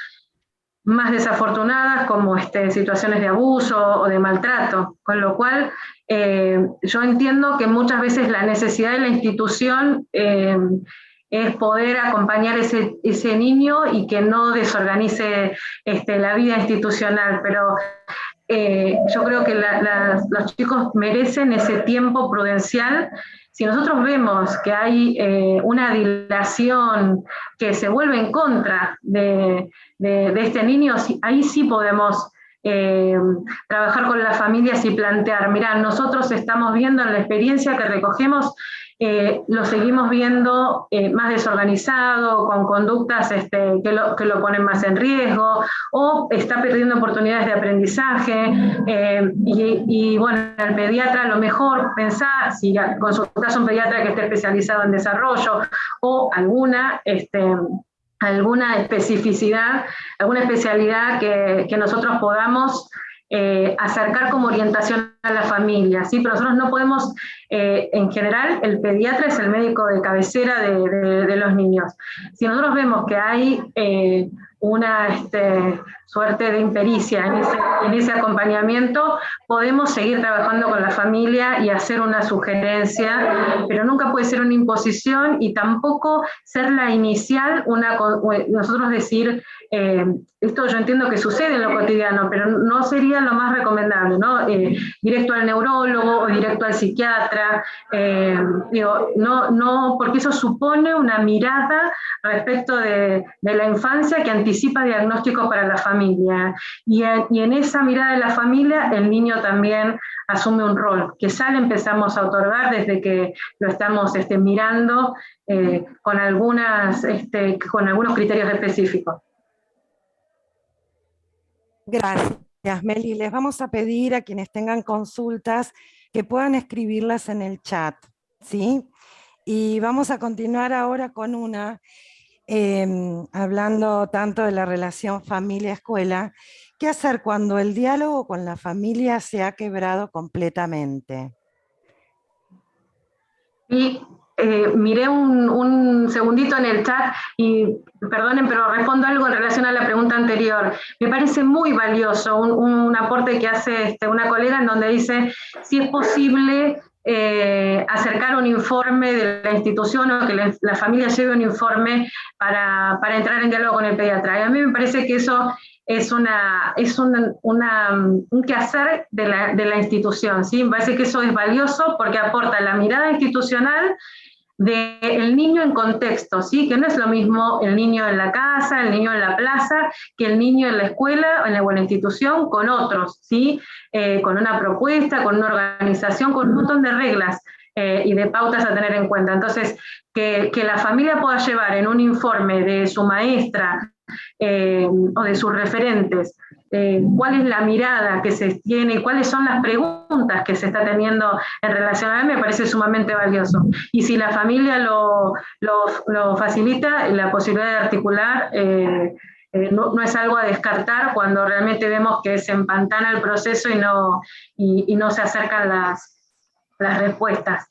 más desafortunadas, como situaciones de abuso o de maltrato, con lo cual yo entiendo que muchas veces la necesidad de la institución es poder acompañar ese niño y que no desorganice la vida institucional, pero yo creo que los chicos merecen ese tiempo prudencial. Si nosotros vemos que hay una dilación que se vuelve en contra de este niño, ahí sí podemos trabajar con las familias y plantear, mirá, nosotros estamos viendo en la experiencia que recogemos, lo seguimos viendo más desorganizado, con conductas que lo ponen más en riesgo, o está perdiendo oportunidades de aprendizaje, y bueno, el pediatra a lo mejor pensá, si consultás a un pediatra que esté especializado en desarrollo, o alguna especificidad, alguna especialidad que nosotros podamos acercar como orientación a la familia, ¿sí? Pero nosotros no podemos, en general, el pediatra es el médico de cabecera de los niños. Si nosotros vemos que hay una suerte de impericia en ese acompañamiento, podemos seguir trabajando con la familia y hacer una sugerencia, pero nunca puede ser una imposición y tampoco ser la inicial, nosotros decir, esto yo entiendo que sucede en lo cotidiano, pero no sería lo más recomendable, ¿no? Directo al neurólogo o directo al psiquiatra, no, porque eso supone una mirada respecto de la infancia que anticipa diagnósticos para la familia, y en esa mirada de la familia el niño también asume un rol, que ya le empezamos a otorgar desde que lo estamos mirando con algunos criterios específicos. Gracias, Meli. Les vamos a pedir a quienes tengan consultas que puedan escribirlas en el chat, ¿sí? Y vamos a continuar ahora con una, hablando tanto de la relación familia-escuela. ¿Qué hacer cuando el diálogo con la familia se ha quebrado completamente? Y miré un segundito en el chat y perdonen, pero respondo algo en relación a la pregunta anterior. Me parece muy valioso un aporte que hace una colega en donde dice si es posible acercar un informe de la institución o que la familia lleve un informe para entrar en diálogo con el pediatra. Y a mí me parece que eso es un quehacer de la institución, ¿sí? Me parece que eso es valioso porque aporta la mirada institucional del niño en contexto, ¿sí? Que no es lo mismo el niño en la casa, el niño en la plaza, que el niño en la escuela o en la institución con otros, ¿sí? Con una propuesta, con una organización, con un montón de reglas y de pautas a tener en cuenta. Entonces, que la familia pueda llevar en un informe de su maestra o de sus referentes cuál es la mirada que se tiene y cuáles son las preguntas que se está teniendo en relación a él, me parece sumamente valioso. Y si la familia lo facilita, la posibilidad de articular no es algo a descartar cuando realmente vemos que se empantana el proceso y no se acercan las respuestas.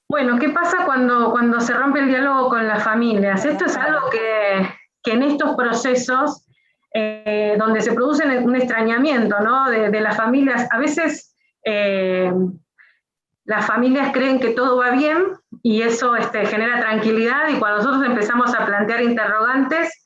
Bueno, ¿qué pasa cuando se rompe el diálogo con las familias? Esto es algo que en estos procesos donde se produce un extrañamiento, ¿no? de las familias, a veces las familias creen que todo va bien y eso genera tranquilidad, y cuando nosotros empezamos a plantear interrogantes,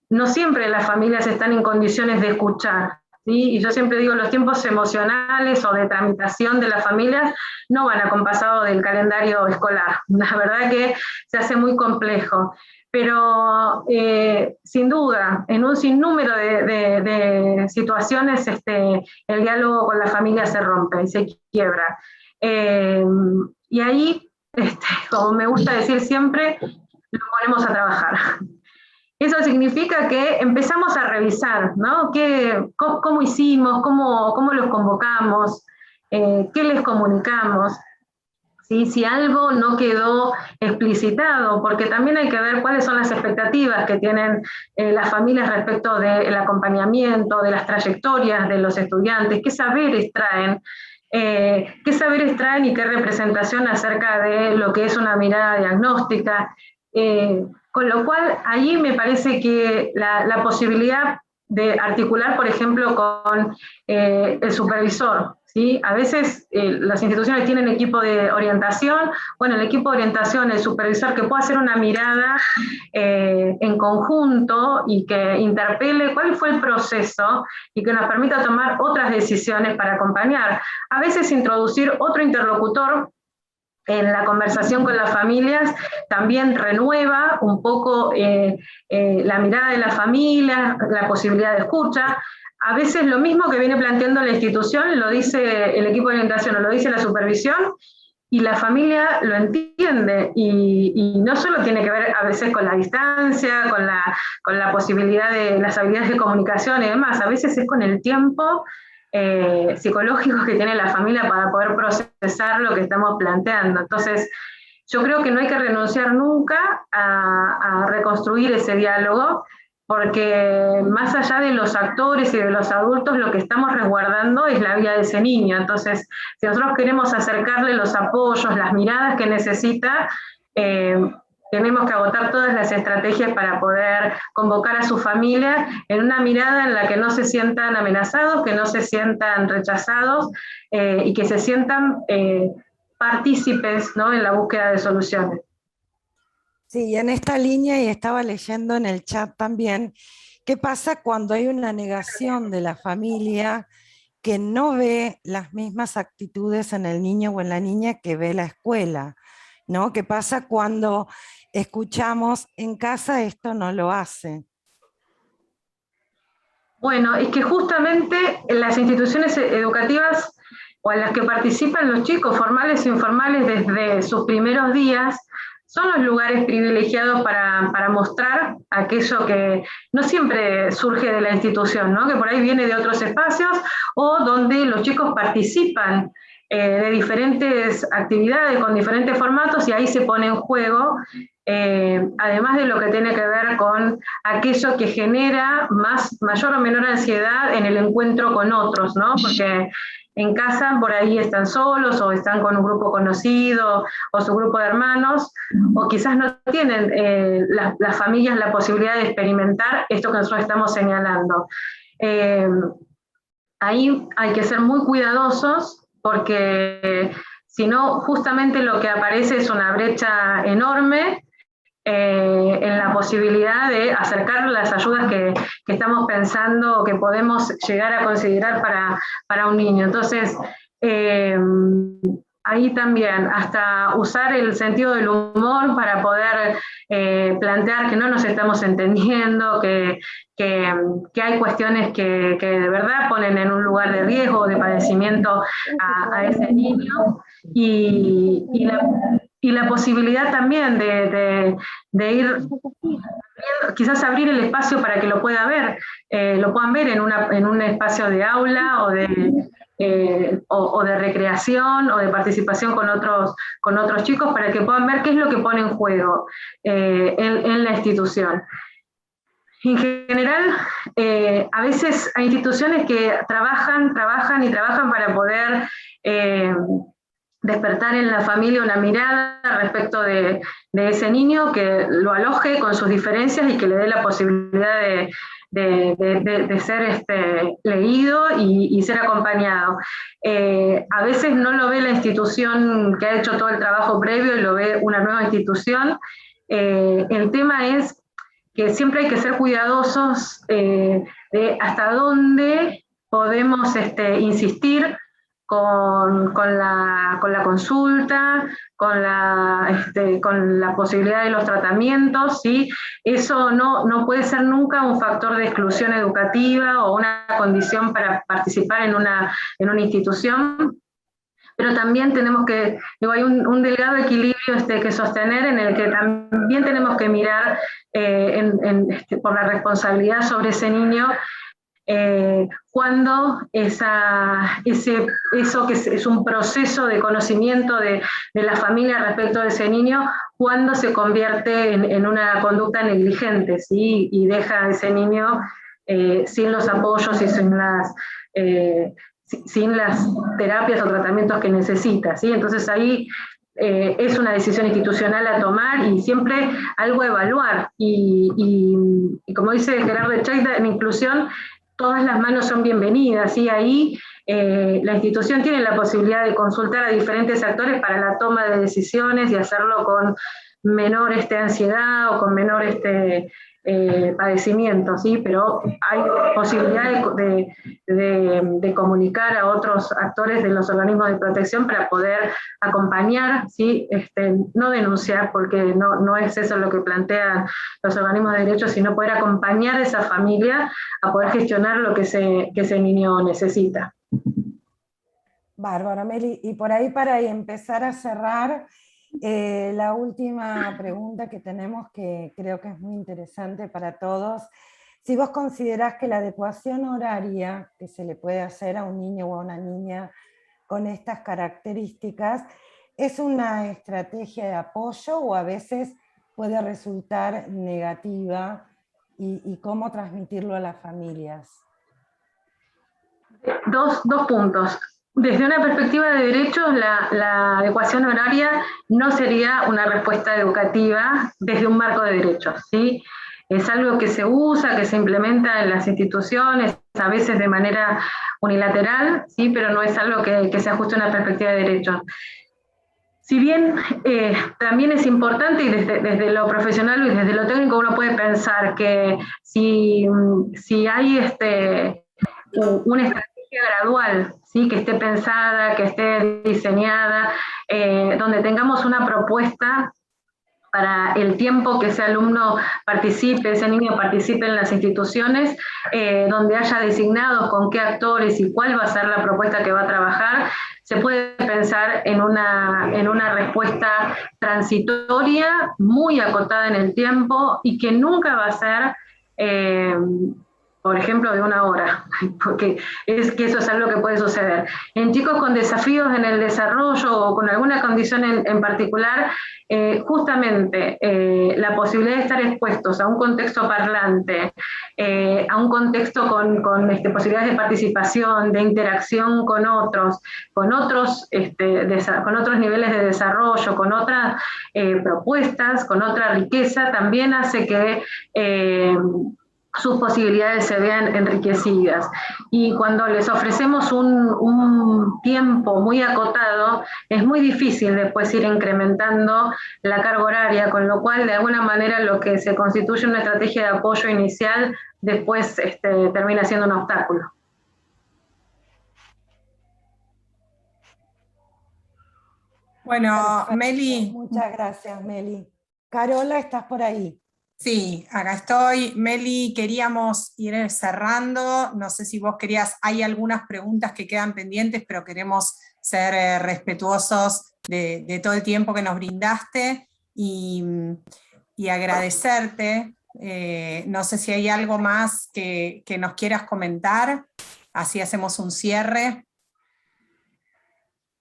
no siempre las familias están en condiciones de escuchar, ¿sí? Y yo siempre digo, los tiempos emocionales o de tramitación de las familias no van acompasados del calendario escolar. La verdad que se hace muy complejo. Pero sin duda, en un sinnúmero de situaciones el diálogo con la familia se rompe y se quiebra. Y ahí, como me gusta decir siempre, lo ponemos a trabajar. Eso significa que empezamos a revisar, ¿no? ¿Cómo hicimos? ¿Cómo los convocamos? ¿Qué les comunicamos? ¿Sí? Si algo no quedó explicitado, porque también hay que ver cuáles son las expectativas que tienen las familias respecto del acompañamiento, de las trayectorias de los estudiantes, qué saberes traen y qué representación acerca de lo que es una mirada diagnóstica. Con lo cual, ahí me parece que la posibilidad de articular, por ejemplo, con el supervisor, ¿sí? A veces las instituciones tienen equipo de orientación, bueno, el equipo de orientación, el supervisor, que pueda hacer una mirada en conjunto y que interpele cuál fue el proceso y que nos permita tomar otras decisiones para acompañar. A veces introducir otro interlocutor en la conversación con las familias también renueva un poco la mirada de la familia, la posibilidad de escucha. A veces lo mismo que viene planteando la institución lo dice el equipo de orientación o lo dice la supervisión, y la familia lo entiende, y no solo tiene que ver a veces con la distancia, con la posibilidad de las habilidades de comunicación y demás, a veces es con el tiempo psicológicos que tiene la familia para poder procesar lo que estamos planteando. Entonces, yo creo que no hay que renunciar nunca a reconstruir ese diálogo, porque más allá de los actores y de los adultos, lo que estamos resguardando es la vida de ese niño. Entonces, si nosotros queremos acercarle los apoyos, las miradas que necesita, tenemos que agotar todas las estrategias para poder convocar a su familia en una mirada en la que no se sientan amenazados, que no se sientan rechazados y que se sientan partícipes, ¿no?, en la búsqueda de soluciones. Sí, y en esta línea, y estaba leyendo en el chat también, ¿qué pasa cuando hay una negación de la familia que no ve las mismas actitudes en el niño o en la niña que ve la escuela, ¿no? ¿Qué pasa cuando escuchamos en casa esto no lo hace? Bueno, es que justamente en las instituciones educativas o en las que participan los chicos, formales e informales, desde sus primeros días, son los lugares privilegiados para mostrar aquello que no siempre surge de la institución, ¿no?, que por ahí viene de otros espacios, o donde los chicos participan de diferentes actividades con diferentes formatos, y ahí se pone en juego, además de lo que tiene que ver con aquello que genera mayor o menor ansiedad en el encuentro con otros, ¿no? Porque en casa por ahí están solos, o están con un grupo conocido, o su grupo de hermanos, o quizás no tienen las familias la posibilidad de experimentar esto que nosotros estamos señalando. Ahí hay que ser muy cuidadosos, porque si no, justamente lo que aparece es una brecha enorme en la posibilidad de acercar las ayudas que estamos pensando o que podemos llegar a considerar para un niño. Entonces, ahí también, hasta usar el sentido del humor para poder plantear que no nos estamos entendiendo, que hay cuestiones que de verdad ponen en un lugar de riesgo, de padecimiento a ese niño, y la posibilidad también de ir, quizás abrir el espacio para que lo puedan ver en un espacio de aula o de recreación o de participación con otros chicos, para que puedan ver qué es lo que pone en juego en la institución. En general, a veces hay instituciones que trabajan para poder despertar en la familia una mirada respecto de ese niño, que lo aloje con sus diferencias y que le dé la posibilidad de ser leído y ser acompañado. A veces no lo ve la institución que ha hecho todo el trabajo previo, y lo ve una nueva institución. El tema es que siempre hay que ser cuidadosos de hasta dónde podemos insistir con la consulta, con la posibilidad de los tratamientos, ¿sí? Eso no puede ser nunca un factor de exclusión educativa o una condición para participar en una institución, pero también tenemos que, hay un delgado equilibrio que sostener, en el que también tenemos que mirar por la responsabilidad sobre ese niño, cuando eso que es un proceso de conocimiento de la familia respecto de ese niño, cuando se convierte en una conducta negligente, ¿sí? Y deja a ese niño sin los apoyos y sin las terapias o tratamientos que necesita, ¿sí? Entonces ahí es una decisión institucional a tomar y siempre algo a evaluar. Y como dice Gerardo Echaida, en inclusión todas las manos son bienvenidas, y ahí la institución tiene la posibilidad de consultar a diferentes actores para la toma de decisiones y hacerlo con menor ansiedad o con menor padecimiento, ¿sí? Pero hay posibilidad de comunicar a otros actores de los organismos de protección para poder acompañar, ¿sí? No denunciar, porque no es eso lo que plantean los organismos de derechos, sino poder acompañar a esa familia a poder gestionar lo que ese niño necesita. Bárbara, Meli, y por ahí para empezar a cerrar, la última pregunta que tenemos, que creo que es muy interesante para todos: si vos considerás que la adecuación horaria que se le puede hacer a un niño o a una niña con estas características es una estrategia de apoyo o a veces puede resultar negativa, y cómo transmitirlo a las familias. Dos puntos. Desde una perspectiva de derechos, la adecuación horaria no sería una respuesta educativa desde un marco de derechos, ¿sí? Es algo que se usa, que se implementa en las instituciones, a veces de manera unilateral, ¿sí? Pero no es algo que se ajuste a una perspectiva de derechos. Si bien también es importante, y desde lo profesional y desde lo técnico uno puede pensar que si hay una estrategia gradual, ¿sí? Que esté pensada, que esté diseñada, donde tengamos una propuesta para el tiempo que ese alumno participe, ese niño participe en las instituciones, donde haya designados con qué actores y cuál va a ser la propuesta que va a trabajar, se puede pensar en una respuesta transitoria, muy acotada en el tiempo, y que nunca va a ser por ejemplo, de 1 hora, porque eso es algo que puede suceder. En chicos con desafíos en el desarrollo o con alguna condición en particular, justamente la posibilidad de estar expuestos a un contexto parlante, a un contexto con posibilidades de participación, de interacción con otros niveles de desarrollo, con otras propuestas, con otra riqueza, también hace que sus posibilidades se vean enriquecidas. Y cuando les ofrecemos un tiempo muy acotado, es muy difícil después ir incrementando la carga horaria, con lo cual de alguna manera lo que se constituye una estrategia de apoyo inicial después termina siendo un obstáculo. Bueno, Perfecto. Meli. Muchas gracias, Meli. Carola, ¿estás por ahí? Sí, acá estoy. Meli, queríamos ir cerrando. No sé si vos querías, hay algunas preguntas que quedan pendientes, pero queremos ser respetuosos de todo el tiempo que nos brindaste y agradecerte. No sé si hay algo más que nos quieras comentar, así hacemos un cierre.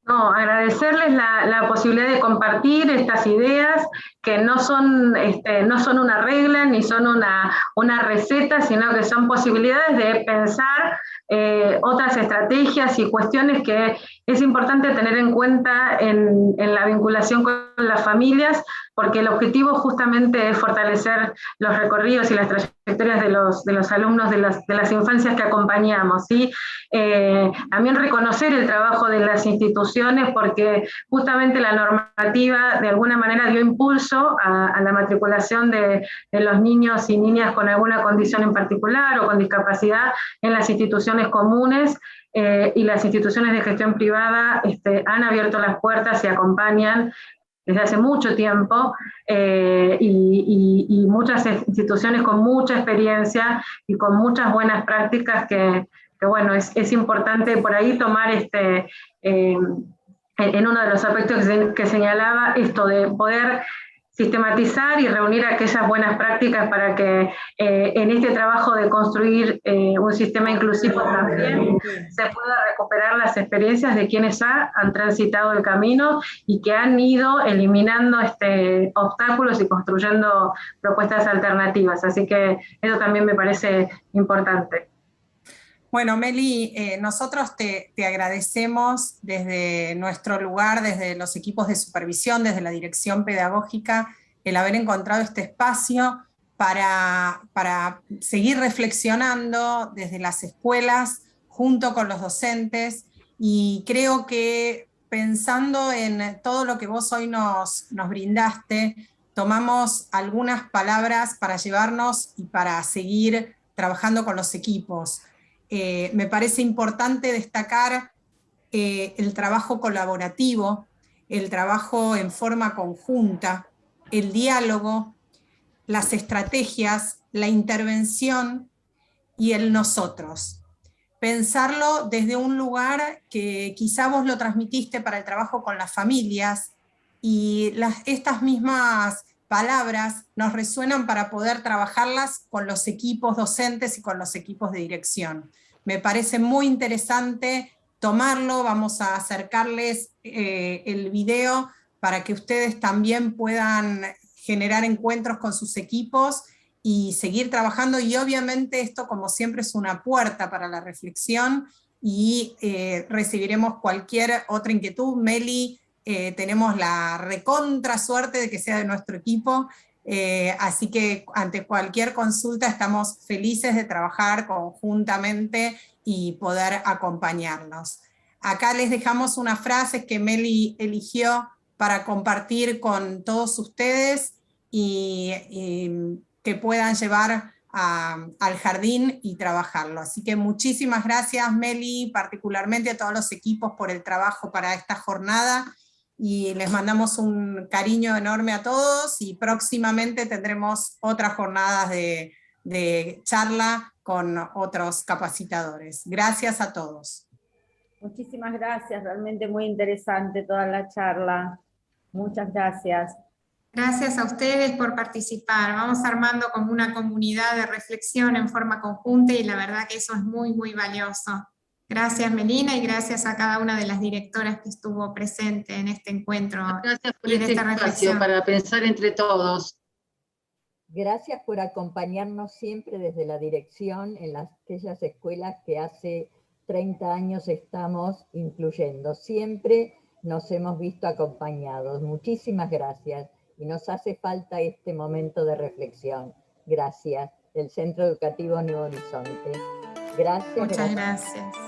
No, agradecerles la posibilidad de compartir estas ideas, que no son una regla ni son una receta, sino que son posibilidades de pensar otras estrategias y cuestiones que es importante tener en cuenta en la vinculación con las familias, porque el objetivo justamente es fortalecer los recorridos y las trayectorias de los alumnos de las infancias que acompañamos, ¿sí? También reconocer el trabajo de las instituciones, porque justamente la normativa de alguna manera dio impulso a la matriculación de los niños y niñas con alguna condición en particular o con discapacidad en las instituciones comunes, y las instituciones de gestión privada han abierto las puertas y acompañan desde hace mucho tiempo, y muchas instituciones con mucha experiencia y con muchas buenas prácticas que bueno, es importante por ahí tomar en uno de los aspectos que señalaba, esto de poder sistematizar y reunir aquellas buenas prácticas para que en este trabajo de construir un sistema inclusivo también se pueda recuperar las experiencias de quienes han transitado el camino y que han ido eliminando obstáculos y construyendo propuestas alternativas. Así que eso también me parece importante. Bueno, Meli, nosotros te agradecemos desde nuestro lugar, desde los equipos de supervisión, desde la dirección pedagógica, el haber encontrado este espacio para seguir reflexionando desde las escuelas, junto con los docentes, y creo que pensando en todo lo que vos hoy nos brindaste, tomamos algunas palabras para llevarnos y para seguir trabajando con los equipos. Me parece importante destacar el trabajo colaborativo, el trabajo en forma conjunta, el diálogo, las estrategias, la intervención y el nosotros. Pensarlo desde un lugar que quizá vos lo transmitiste para el trabajo con las familias, y estas mismas palabras nos resuenan para poder trabajarlas con los equipos docentes y con los equipos de dirección. Me parece muy interesante tomarlo, vamos a acercarles el video para que ustedes también puedan generar encuentros con sus equipos y seguir trabajando, y obviamente esto, como siempre, es una puerta para la reflexión, y recibiremos cualquier otra inquietud. Meli, tenemos la recontra suerte de que sea de nuestro equipo, así que ante cualquier consulta estamos felices de trabajar conjuntamente y poder acompañarnos. Acá les dejamos unas frases que Meli eligió para compartir con todos ustedes y que puedan llevar al jardín y trabajarlo. Así que muchísimas gracias, Meli, particularmente a todos los equipos por el trabajo para esta jornada, y les mandamos un cariño enorme a todos, y próximamente tendremos otras jornadas de charla con otros capacitadores. Gracias a todos. Muchísimas gracias, realmente muy interesante toda la charla. Muchas gracias. Gracias a ustedes por participar. Vamos armando como una comunidad de reflexión en forma conjunta, y la verdad que eso es muy, muy valioso. Gracias, Melina, y gracias a cada una de las directoras que estuvo presente en este encuentro. Gracias por y en este esta espacio reflexión. para pensar entre todos. Gracias por acompañarnos siempre desde la dirección en aquellas escuelas que hace 30 años estamos incluyendo. Siempre nos hemos visto acompañados. Muchísimas gracias. Y nos hace falta este momento de reflexión. Gracias. Del Centro Educativo Nuevo Horizonte. Gracias. Muchas gracias.